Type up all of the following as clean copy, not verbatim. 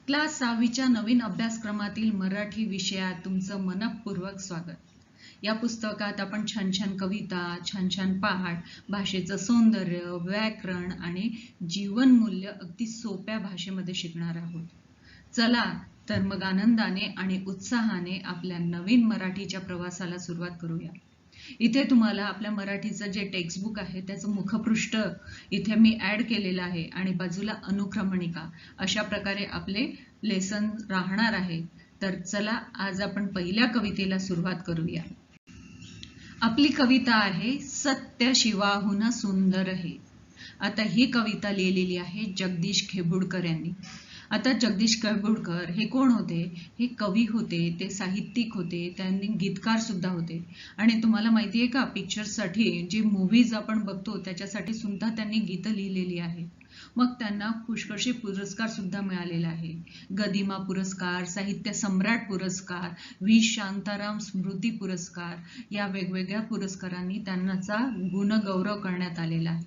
Class 6वीच्या नवीन अभ्यासक्रमातील मराठी विषयात तुमचं मनपूर्वक स्वागत. या पुस्तकात आपण छान छान कविता, छान छान पाठ, भाषेचं सौंदर्य, व्याकरण आणि जीवनमूल्य अगदी सोप्या भाषेमध्ये शिकणार आहोत. चला तर मग आनंदाने आणि उत्साहाने आपल्या नवीन मराठीच्या प्रवासाला सुरुवात करूया. इथे तुम्हाला आपल्या मराठीचं जे टेक्स्टबुक आहे त्याचं मुखपृष्ठ इथे मी ऍड केलेलं आहे आणि बाजूला अनुक्रमणिका अशा प्रकारे आपले लेसन राहणार आहे. तर चला आज आपण पहिल्या कवितेला सुरुवात करूया. आपली कविता आहे सत्य शिवाहुन सुंदर हे. आता ही कविता लिहिलेली आहे जगदीश खेबुडकर यांनी. आता जगदीश खेबुडकर हे कोण होते? हे कवी होते, ते साहित्यिक होते, त्यांनी गीतकार सुद्धा होते. आणि तुम्हाला माहिती आहे का, पिक्चरसाठी जे मूवीज आपण बघतो त्याच्यासाठी सुद्धा त्यांनी गीतं लिहिलेली आहेत. मग त्यांना पुष्कळसे पुरस्कार सुद्धा मिळालेला आहे. गदिमा पुरस्कार, साहित्य सम्राट पुरस्कार, व्ही शांताराम स्मृती पुरस्कार या वेगवेगळ्या पुरस्कारांनी त्यांचा गुणगौरव करण्यात आलेला आहे.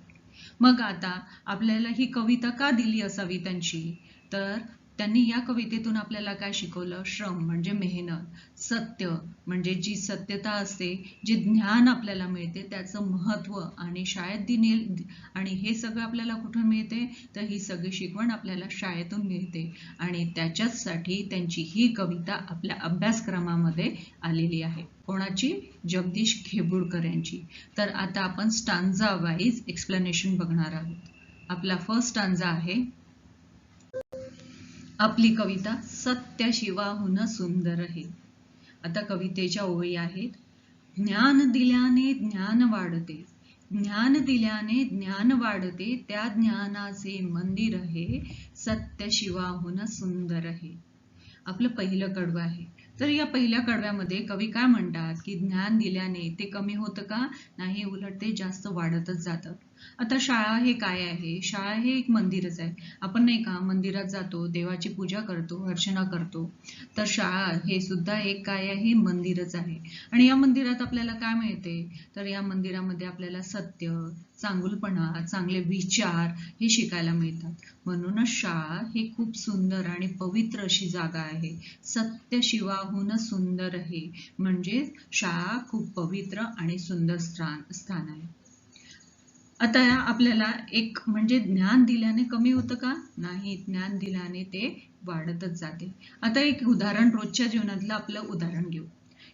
मग आता आपल्याला ही कविता का दिली असावी त्यांची? तर त्यांनी या कवितेतून आपल्याला काय शिकवलं? श्रम म्हणजे मेहनत, सत्य म्हणजे जी सत्यता असते, जे ज्ञान आपल्याला मिळते त्याचं महत्त्व आणि शाळेत दिले. आणि हे सगळं आपल्याला कुठून मिळते? तर ही सगळी शिकवण आपल्याला शाळेतून मिळते आणि त्याच्यासाठी त्यांची ही कविता आपल्या अभ्यासक्रमामध्ये आलेली आहे. कोणाची? जगदीश खेबुडकर यांची. तर आता आपण स्टांजा वाईज एक्सप्लेनेशन बघणार आहोत. आपला फर्स्ट स्टांजा आहे आपली कविता सत्य शिवाहुन सुंदर हे. आता कवितेच्या ओळी आहेत. ज्ञान दिल्याने ज्ञान वाढते, ज्ञान दिल्याने ज्ञान वाढते, त्या ज्ञानाचे मंदिर हे, सत्य शिवाहुन सुंदर हे. आपलं पहिलं कडवं आहे. तर या पहिल्या कडव्यामध्ये कवी काय म्हणतात की ज्ञान दिल्याने ते कमी होतं का? नाही, उलट ते जास्त वाढतच जातं. आता शाळा हे काय आहे? शाळा हे एक मंदिरच आहे. आपण नाही का मंदिरात जातो, देवाची पूजा करतो, अर्चना करतो. तर शाळा हे सुद्धा एक काय आहे? मंदिरच आहे. आणि या मंदिरात आपल्याला काय मिळते? तर या मंदिरामध्ये आपल्याला सत्य, चांगुलपणा, चांगले विचार हे शिकायला मिळतात. म्हणूनच शाळा ही खूप सुंदर आणि पवित्र अशी जागा आहे. सत्य शिवाहुन सुंदर हे म्हणजे शाळा खूप पवित्र आणि सुंदर स्थान आहे. आता आपल्याला एक म्हणजे ज्ञान दिल्याने कमी होतं का? नाही, ज्ञान दिल्याने ते वाढतच जाते. आता एक उदाहरण, रोजच्या जीवनातलं आपलं उदाहरण घेऊ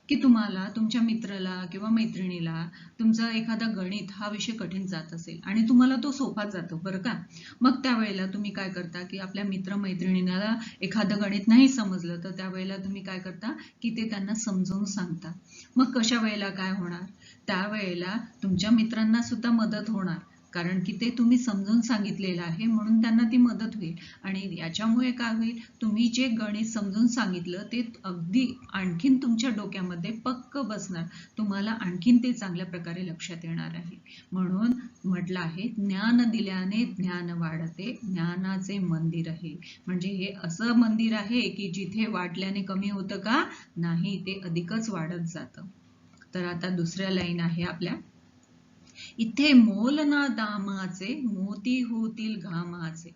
की तुम्हाला तुमच्या मित्राला किंवा मैत्रिणीला तुमचा एखादा गणित हा विषय कठीण जात असेल आणि तुम्हाला तो सोपा जातो बरं का. मग त्यावेळेला तुम्ही काय करता की आपल्या मित्रमैत्रिणीला एखादं गणित नाही समजलं तर त्यावेळेला तुम्ही काय करता की ते त्यांना समजावून सांगता. मग कशा वेळेला काय होणार? त्यावेळेला तुमच्या मित्रांना सुद्धा मदत होणार, कारण की ते तुम्ही समजून सांगितलेलं आहे म्हणून त्यांना ती मदत होईल. आणि याच्यामुळे काय होईल? तुम्ही जे गणित समजून सांगितलं ते अगदी आणखीन तुमच्या डोक्यामध्ये पक्क बसणार, तुम्हाला आणखीन ते चांगल्या प्रकारे लक्षात येणार आहे. म्हणून म्हटलं आहे ज्ञान दिल्याने ज्ञान वाढते, ज्ञानाचे मंदिर आहे. म्हणजे हे असं मंदिर आहे की जिथे वाढल्याने कमी होतं का? नाही, ते अधिकच वाढत जातं. तर आता दुसऱ्या लाईन आहे आपल्या. इथे मोल ना दामाचे, मोती होतील घामाचे.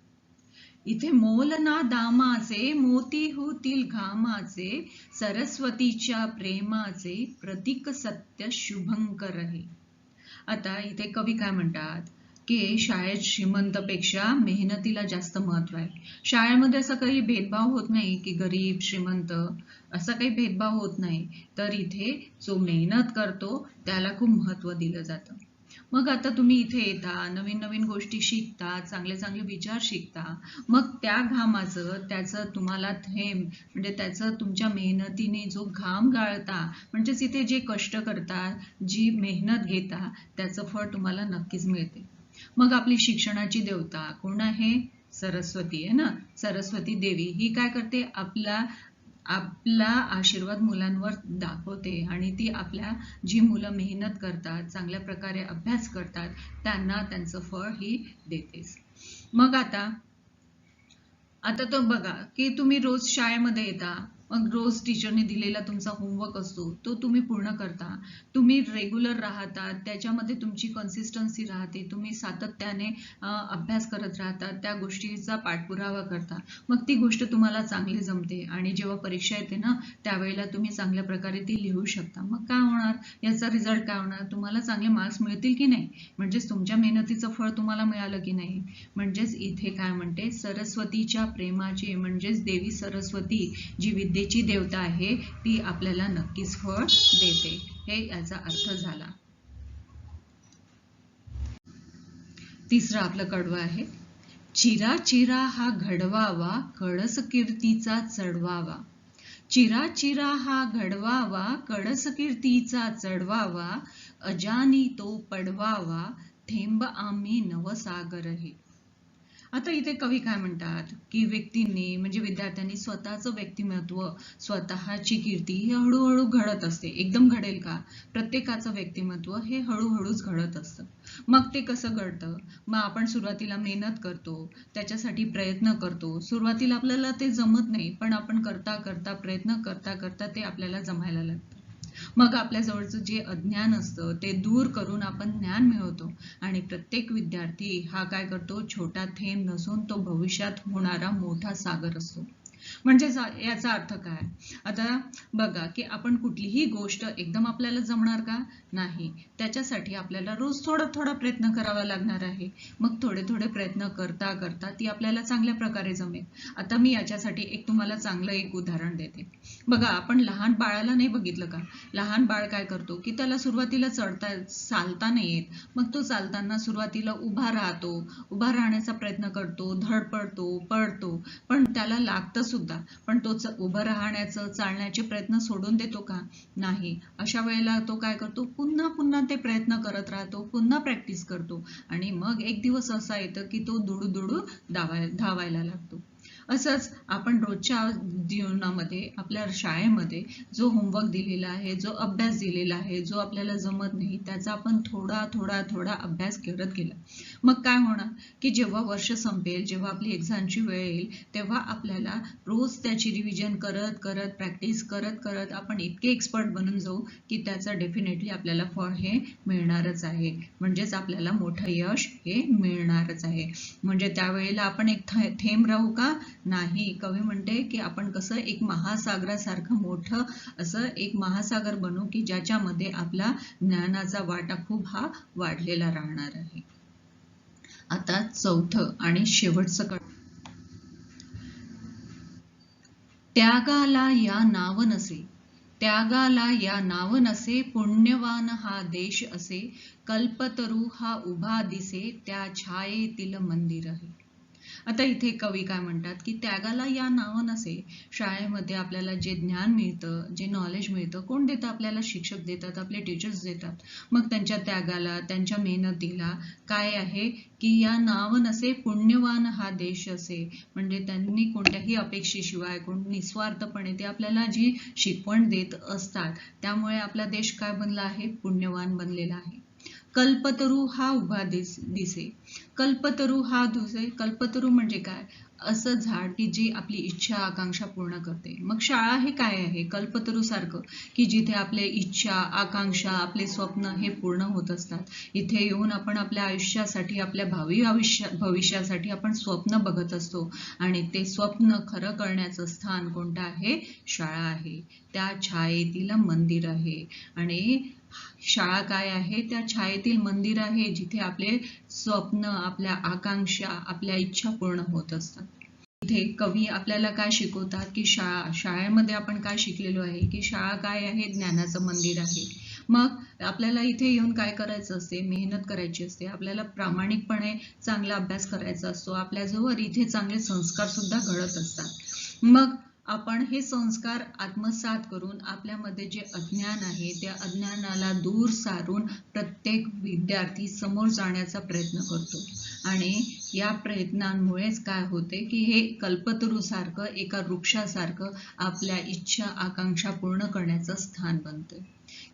इथे मोल ना दामाचे, मोती होतील घामाचे, सरस्वतीच्या प्रेमाचे प्रतीक सत्य शुभंकर आहे. आता इथे कवी काय म्हणतात की शाळेत श्रीमंतपेक्षा मेहनतीला जास्त महत्व आहे. शाळेमध्ये असं काही भेदभाव होत नाही की गरीब श्रीमंत असं काही भेदभाव होत नाही. तर इथे जो मेहनत करतो त्याला खूप महत्व दिलं जातं. मग आता तुम्ही इथे येता, नवीन नवीन गोष्टी शिकता, चांगले चांगले विचार शिकता. मग त्या घामाचं, त्याचं तुम्हाला थेंब म्हणजे त्याचं तुमच्या मेहनतीने जो घाम गाळता, म्हणजेच इथे जे कष्ट करता, जी मेहनत घेता, त्याचं फळ तुम्हाला नक्कीच मिळते. मग आपली शिक्षणाची देवता कोण आहे? सरस्वती आहे ना. सरस्वती देवी ही काय करते? आपला आशीर्वाद मुलांवर दाखवते आणि ती आपल्या जी मुलं मेहनत करतात, चांगल्या प्रकारे अभ्यास करतात, त्यांना त्यांचं फळ ही देतेच. मग आता तो बघा की तुम्ही रोज शाळेमध्ये येता, मग रोज टीचरने दिलेला तुमचा होमवर्क असतो तो तुम्ही पूर्ण करता, तुम्ही रेग्युलर राहता, त्याच्यामध्ये तुमची कन्सिस्टन्सी राहते, तुम्ही सातत्याने अभ्यास करत राहता, त्या गोष्टीचा पाठपुरावा करता, मग ती गोष्ट तुम्हाला चांगली जमते आणि जेव्हा परीक्षा येते ना त्यावेळेला तुम्ही चांगल्या प्रकारे ती लिहू शकता. मग काय होणार, याचा रिझल्ट काय होणार, तुम्हाला चांगले मार्क्स मिळतील की नाही, म्हणजेच तुमच्या मेहनतीचं फळ तुम्हाला मिळालं की नाही. म्हणजेच इथे काय म्हणते, सरस्वतीच्या प्रेमाचे म्हणजेच देवी सरस्वती जी विद्येची देवता आहे ती आपल्याला नक्कीच फळ देते, हे याचा अर्थ झाला. तिसरं आपलं कडवं आहे, चिरा चिरा हा घडवावा, कळस कीर्तीचा चढवावा. चिरा चिरा हा घडवावा, कळस कीर्तीचा चढवावा, अजानी तो पडवावा, थेंब आम्ही नवसागर हे. आता इथे कवी काय म्हणतात की व्यक्तींनी म्हणजे विद्यार्थ्यांनी स्वतःचं व्यक्तिमत्व, स्वतःची कीर्ती ही हळूहळू घडत असते. एकदम घडेल का, प्रत्येकाचं व्यक्तिमत्व हे हळूहळूच घडत असतं. मग ते कसं घडतं, मग आपण सुरुवातीला मेहनत करतो, त्याच्यासाठी प्रयत्न करतो, सुरुवातीला आपल्याला ते जमत नाही पण आपण करता करता प्रयत्न करता करता ते आपल्याला जमायला लागतं. मग आपल्या जवळचं जे अज्ञान असतं ते दूर करून आपण ज्ञान मिळवतो आणि प्रत्येक विद्यार्थी हा काय करतो, छोटा थेंब नसून तो भविष्यात होणारा मोठा सागर असतो. म्हणजे याचा अर्थ काय, आता बघा की आपण कुठलीही गोष्ट एकदम आपल्याला जमणार का, नाही, त्याच्यासाठी आपल्याला रोज थोडा थोडा प्रयत्न करावा लागणार आहे. मग थोडे थोडे प्रयत्न करता करता ती आपल्याला चांगल्या प्रकारे जमेल. आता मी याच्यासाठी एक तुम्हाला चांगलं एक उदाहरण देते. बघा, आपण लहान बाळाला नाही बघितलं का, लहान बाळ काय करतो की त्याला सुरुवातीला चालता नाही येत, मग तो चालताना सुरुवातीला उभा राहतो, उभा राहण्याचा प्रयत्न करतो, धडपडतो, पडतो, पण त्याला लागतं सुद्धा, पण तो उभं राहण्याचं चालण्याचे प्रयत्न सोडून देतो का, नाही. अशा वेळेला तो काय करतो, पुन्हा पुन्हा ते प्रयत्न करत राहतो, पुन्हा प्रॅक्टिस करतो आणि मग एक दिवस असा येतं की तो दुडू धावायला लागतो. असंच आपण रोजच्या जीवनामध्ये आपल्या शाळेमध्ये जो होमवर्क दिलेला आहे, जो अभ्यास दिलेला आहे, जो आपल्याला जमत नाही त्याचा आपण थोडा थोडा थोडा अभ्यास करत गेला, मग काय होणार की जेव्हा वर्ष संपेल, जेव्हा आपली एक्झामची वेळ येईल तेव्हा आपल्याला रोज त्याची रिव्हिजन करत करत प्रॅक्टिस करत करत आपण इतके एक्सपर्ट बनून जाऊ की त्याचं डेफिनेटली आपल्याला फळ हे मिळणारच आहे, म्हणजेच आपल्याला मोठं यश हे मिळणारच आहे. म्हणजे त्यावेळेला आपण एक थेंब राहू का, नाही. कवी म्हणते की आपण कसं एक महासागरासारखं मोठं असं एक महासागर बनू की ज्याच्यामध्ये आपला ज्ञानाचा वाटा खूप हा वाढलेला राहणार आहे. आता चौथं आणि शेवटचं कडवं, त्यागाला या नाव नसे, त्यागाला या नाव नसे, पुण्यवान हा देश असे, कल्पतरू हा उभा दिसे, त्या छायेतील मंदिर आहे. आता इथे कवी काय म्हणतात की त्यागाला या नाव नसे, शाळेमध्ये आपल्याला जे ज्ञान मिळतं, जे नॉलेज मिळतं, कोण देतं आपल्याला, शिक्षक देतात, आपले टीचर्स देतात. मग त्यांच्या त्यागाला, त्यांच्या मेहनतीला काय आहे की या नाव नसे, पुण्यवान हा देश असे, म्हणजे त्यांनी कोणत्याही अपेक्षेशिवाय निस्वार्थपणे ते आपल्याला जी शिकवण देत असतात, त्यामुळे आपला देश काय बनला आहे, पुण्यवान बनलेला आहे. कल्पतरू हा उभा दिसे, कल्पतरू हा दिसे, कल्पतरू म्हणजे काय, असं झाड की जी आपली इच्छा आकांक्षा पूर्ण करते. मग शाळा हे काय आहे, कल्पतरू सारखं की जिथे आपले इच्छा आकांक्षा आपले स्वप्न हे पूर्ण होत असतात. इथे येऊन आपण आपल्या आयुष्यासाठी, आपल्या भविष्यासाठी आपण स्वप्न बघत असतो आणि ते स्वप्न खरं करण्याचं स्थान कोणतं आहे, शाळा आहे, त्या छायेतील मंदिर आहे. आणि शाळा काय आहे, त्या छायेतील मंदिर आहे जिथे आपले स्वप्न, आपल्या आकांक्षा, आपल्या इच्छा पूर्ण होत असतात. इथे कवी आपल्याला काय शिकवतात की शाळेमध्ये आपण काय शिकलेलो आहे की शाळा काय आहे, ज्ञानाचं मंदिर आहे. मग आपल्याला इथे येऊन काय करायचं असते, मेहनत करायची असते, आपल्याला प्रामाणिकपणे चांगला अभ्यास करायचा असतो, आपल्याजवळ इथे चांगले संस्कार सुद्धा घडत असतात. मग आपण हे संस्कार आत्मसात करून आपल्यामध्ये जे अज्ञान आहे त्या अज्ञानाला दूर सारून प्रत्येक विद्यार्थी समोर जाण्याचा प्रयत्न करतो आणि या प्रयत्नांमुळेच काय होते की हे कल्पतरूसारखं एका वृक्षासारखं आपल्या इच्छा आकांक्षा पूर्ण करण्याचं स्थान बनतं.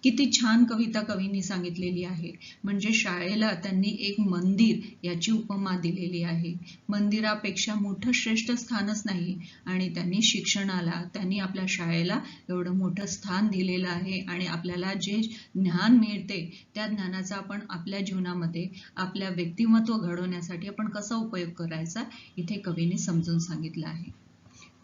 किती छान कविता कवींनी सांगितलेली आहे. म्हणजे शाळेला त्यांनी एक मंदिर याची उपमा दिलेली आहे. मंदिरापेक्षा मोठं श्रेष्ठ स्थानच नाही आणि त्यांनी शिक्षणाला, त्यांनी आपल्या शाळेला एवढं मोठं स्थान दिलेलं आहे आणि आपल्याला जे ज्ञान मिळते त्या ज्ञानाचा आपण आपल्या जीवनामध्ये आपल्या व्यक्तिमत्व घडवण्यासाठी आपण कसा उपयोग करायचा इथे कवीने समजून सांगितलं आहे.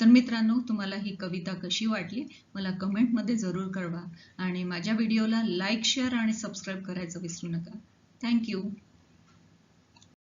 तर मित्रांनो, तुम्हाला ही कविता कशी वाटली मला कमेंटमध्ये जरूर कळवा आणि माझ्या व्हिडिओला लाईक, शेअर आणि सबस्क्राईब करायचं विसरू नका. थँक्यू.